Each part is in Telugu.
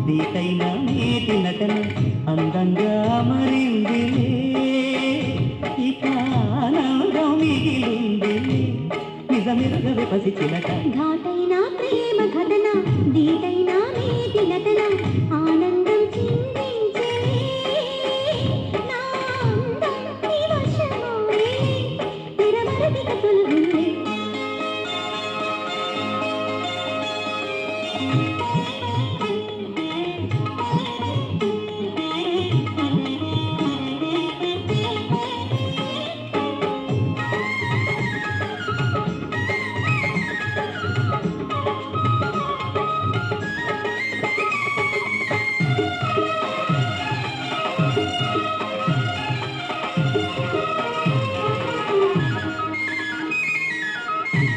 దీటైన నీటి నటన అందంగా మరింది ఇక ఆనందం మిగిలింది నిజమెరుగవే పసి చిలక ఘాటైన ప్రేమ ఘటన దీటైన నీటి నటన ఆనందం చిందించే నా అందం నీ వశమోయే తెరమరదిక తొలగిందే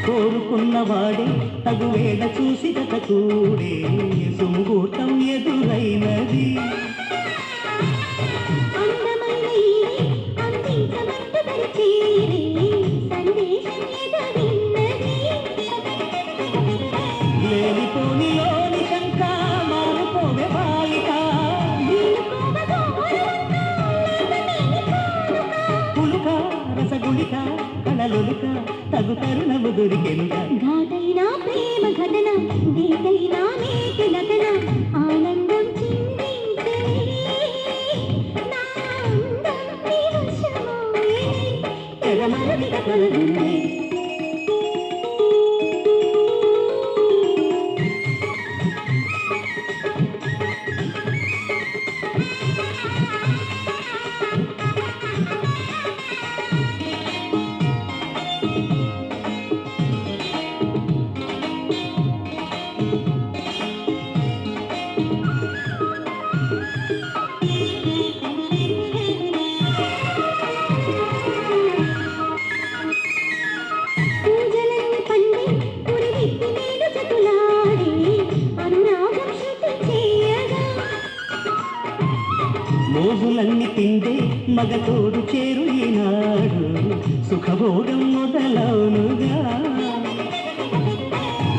కోరుకున్నవాడే తగు వేళ చూసి గత కూడే సుముహూర్తం ఎదురైనది అందమైన ఈడే అందించమంటూ దరిచేరే సందేశం ఎదవిన్నది లేనిపోని లోని శంక మారుపోవే బాలిక పులుక రసగుళిక కళలులుక తగు తరుణము దొరికెనుగా ఘాటైన ప్రేమ ఘటన దీటైన నీటి నటన ఆనందం చిందించే నా అందం నీ వశమోయే తెరమరదిక తొలగిందే పూజలన్నీ పండి పురివిప్పి నేడు చతులాడి అనురాగం శృతి చేయగా మోజులన్నీ తిండే మగతోడు చేరు ఈనాడు సుఖభోగం మొదలవునుగా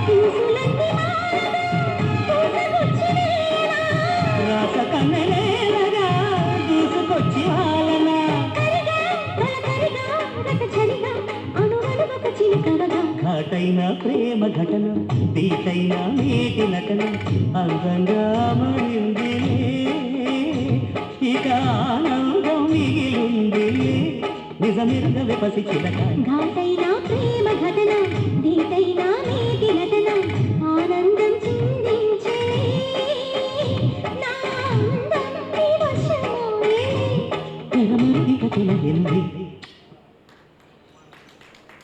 పూసులన్నీ పూసగొచ్చి వేళ రాస కన్నెలేలగా దూసుకొచ్చి వాలనా కరిగా కలకరిగా రకచరిగా అణువణువొక చిలుకవగా ఘాటైన ప్రేమ ఘటన దీటైన నీటి నటన అందంగా మరింది ఇక ఆనందం మిగిలింది నిజమెరుగవే పసి చిలక ఘాటైన ప్రేమ ఘటన దీటైన నీటి నటన